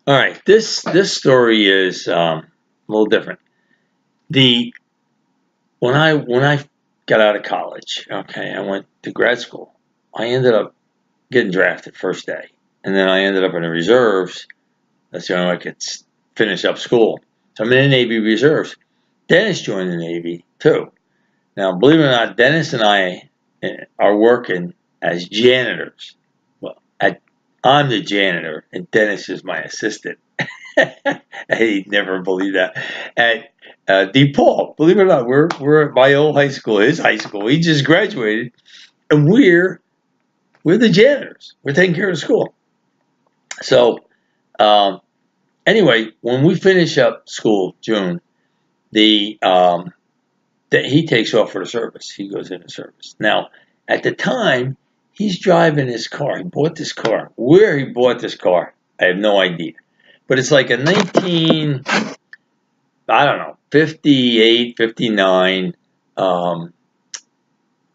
All right, this story is a little different. The when I got out of college, okay, I went to grad school. I ended up getting drafted first day, and then I ended up in the reserves. That's the only way I could finish up school. So I'm in the Navy Reserves. Dennis joined the Navy too. Now, believe it or not, Dennis and I are working as janitors. Well, I'm the janitor, and Dennis is my assistant. He never believed that. At DePaul, believe it or not, we're at my old high school, his high school. He just graduated, and we're the janitors. We're taking care of the school. So um, anyway, when we finish up school, June, the that he takes off for the service. He goes into service. Now, at the time, he's driving his car. He bought this car. Where he bought this car, I have no idea. But it's like a 19, I don't know, 58, 59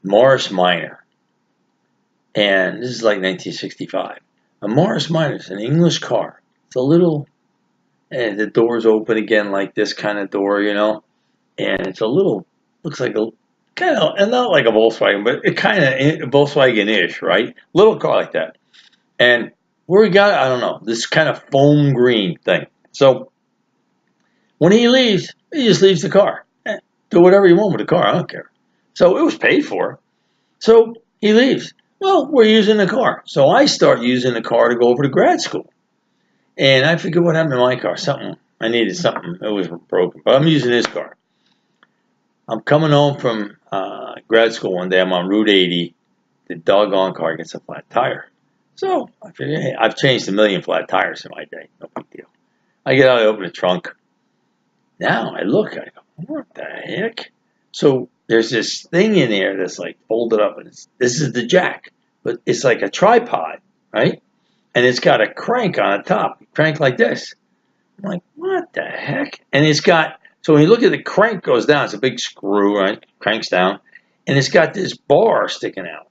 Morris Minor. And this is like 1965. A Morris Minor is an English car. It's a little, and the doors open again like this kind of door, and it's a little, looks like a kind of, and not like a Volkswagen, but it kind of Volkswagen-ish, right? Little car like that. And where we got it, I don't know, this kind of foam green thing. So when he leaves, he just leaves the car. Do whatever you want with the car, I don't care. So it was paid for. So he leaves. Well, we're using the car. So I start using the car to go over to grad school. And I forget what happened to my car. Something, I needed something. It was broken. But I'm using his car. I'm coming home from grad school one day. I'm on Route 80. The doggone car gets a flat tire. So I figure, hey, I've changed a million flat tires in my day. No big deal. I get out, I open the trunk. Now I look, I go, what the heck? So there's this thing in there that's like folded up, and this is the jack, but it's like a tripod, right? And it's got a crank on the top, crank like this. I'm like, what the heck? And it's got, so when you look at the crank goes down, it's a big screw, right? Cranks down, and it's got this bar sticking out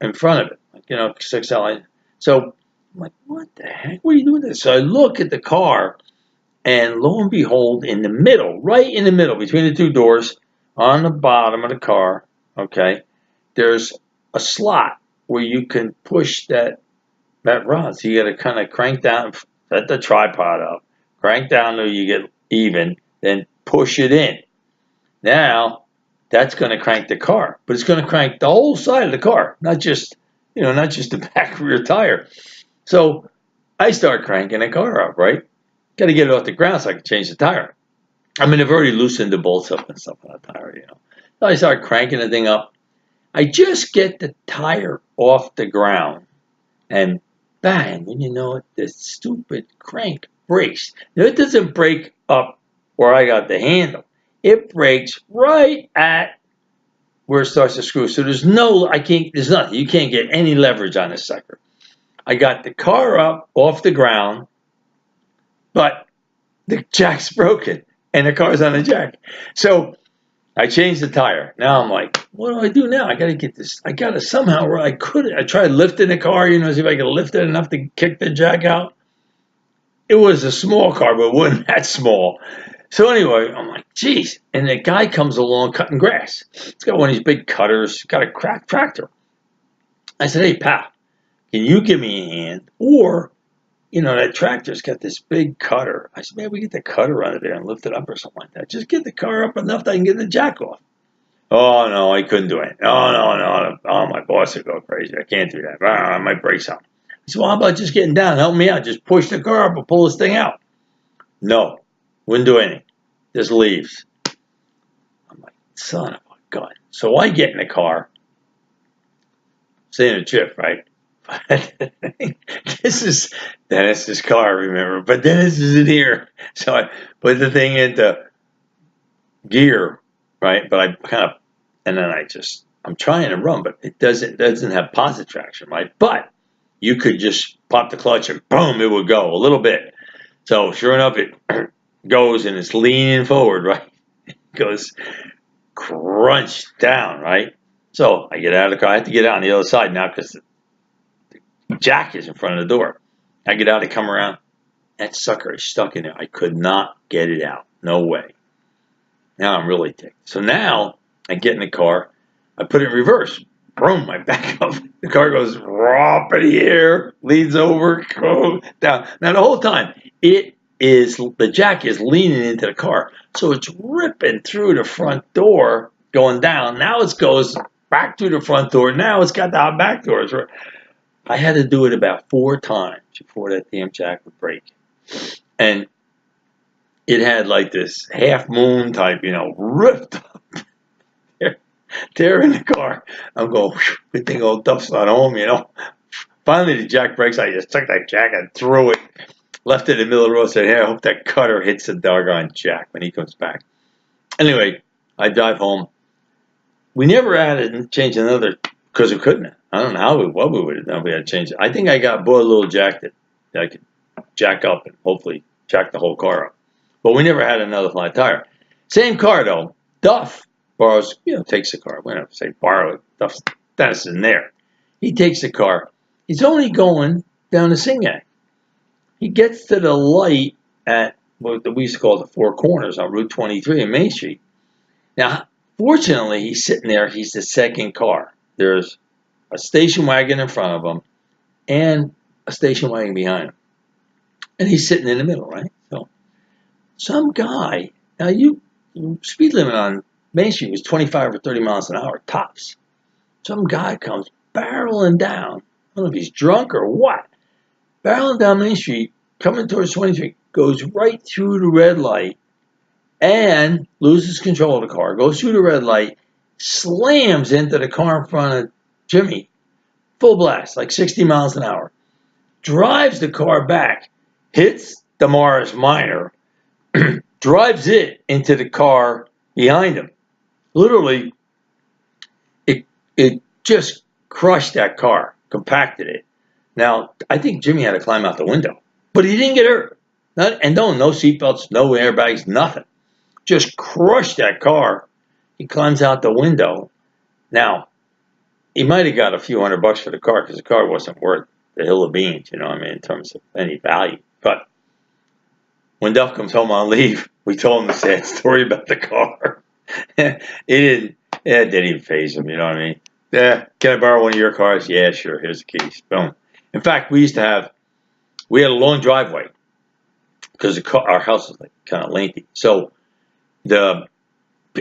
in front of it, like, 6L. So I'm like, what the heck? What are you doing this? So I look at the car, and lo and behold, in the middle, right in the middle, between the two doors, on the bottom of the car, okay, there's a slot where you can push that rod. So you got to kind of crank down, set the tripod up, crank down till you get even, then push it in. Now, that's going to crank the car, but it's going to crank the whole side of the car, not just the back rear tire. So I start cranking the car up, right? Got to get it off the ground so I can change the tire. I mean, I've already loosened the bolts up and stuff on the tire. So I start cranking the thing up. I just get the tire off the ground, and bang, and you know it, the stupid crank breaks. Now, it doesn't break up where I got the handle. It breaks right at where it starts to screw. So there's nothing. You can't get any leverage on this sucker. I got the car up off the ground, but the jack's broken and the car's on the jack. So I changed the tire. Now I'm like, what do I do now? I got to get this. I got to somehow, I tried lifting the car, see if I could lift it enough to kick the jack out. It was a small car, but it wasn't that small. So anyway, I'm like, geez. And the guy comes along cutting grass. He's got one of these big cutters, got a cracked tractor. I said, hey, pal, can you give me a hand? Or, that tractor's got this big cutter. I said, maybe we get the cutter under there and lift it up or something like that. Just get the car up enough that I can get the jack off. Oh, no, I couldn't do it. Oh, no. Oh, my boss would go crazy. I can't do that. I might break something. I said, well, how about just getting down? Help me out. Just push the car up and pull this thing out. No, wouldn't do anything. Just leaves. I'm like, son of a gun. So I get in the car, seeing a chip, right? This is Dennis's car, remember? But Dennis isn't here. So I put the thing into gear, right? But I kind of, and then I'm trying to run, but it doesn't have positive traction, right? But you could just pop the clutch and boom, it would go a little bit. So sure enough, it goes and it's leaning forward, right? It goes crunch down, right? So I get out of the car. I have to get out on the other side now because the jack is in front of the door. I get out and come around. That sucker is stuck in there. I could not get it out. No way. Now I'm really ticked. So now I get in the car. I put it in reverse. Boom, I back up. The car goes up in the air, leads over, goes down. Now the whole time, the jack is leaning into the car. So it's ripping through the front door, going down. Now it goes back through the front door. Now it's got the back doors. I had to do it about 4 times before that damn jack would break. And it had like this half moon type, ripped up, tearing the car. I'm going, good thing old Duff's not home, Finally, the jack breaks. I just took that jack and threw it, left it in the middle of the road, said, hey, I hope that cutter hits the doggone jack when he comes back. Anyway, I drive home. We never added and changed another because we couldn't. I don't know what we would have done if we had to change it. I think I bought a little jack that I could jack up and hopefully jack the whole car up. But we never had another flat tire. Same car, though. Duff borrows, takes the car. We don't say borrow it. Duff's Dennis isn't there. He takes the car. He's only going down to Singang. He gets to the light at what we used to call the Four Corners on Route 23 in Main Street. Now, fortunately, he's sitting there. He's the second car. There's a station wagon in front of him and a station wagon behind him. And he's sitting in the middle, right? So some guy, now speed limit on Main Street was 25 or 30 miles an hour, tops. Some guy comes barreling down. I don't know if he's drunk or what. Barreling down Main Street, coming towards 23, goes right through the red light and loses control of the car, goes through the red light, slams into the car in front of Jimmy, full blast, like 60 miles an hour, drives the car back, hits the Morris Minor, drives it into the car behind him. Literally, it just crushed that car, compacted it. Now, I think Jimmy had to climb out the window, but he didn't get hurt. No seatbelts, no airbags, nothing. Just crushed that car. He climbs out the window. Now, he might have got a few $100 for the car because the car wasn't worth the hill of beans, in terms of any value. But when Duff comes home on leave, we told him the sad story about the car. It didn't even faze him, you know what I mean? Yeah, can I borrow one of your cars? Yeah, sure, here's the keys. Boom. In fact, we had a long driveway because our house is kind of lengthy. So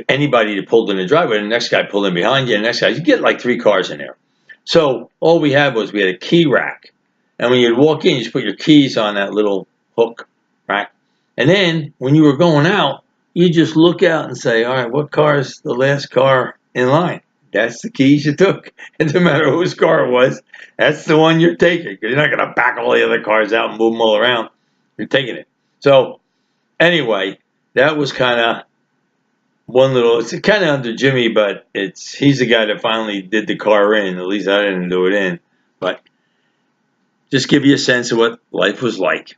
anybody that pulled in the driveway, the next guy pulled in behind you, and the next guy, you get like 3 cars in there. So all we had was a key rack. And when you'd walk in, you just put your keys on that little hook rack. And then when you were going out, you just look out and say, all right, what car is the last car in line? That's the keys you took. And no matter whose car it was, that's the one you're taking. Because you're not going to back all the other cars out and move them all around. You're taking it. So anyway, that was kind of it's kind of under Jimmy, but he's the guy that finally did the car in. At least I didn't do it in. But just give you a sense of what life was like.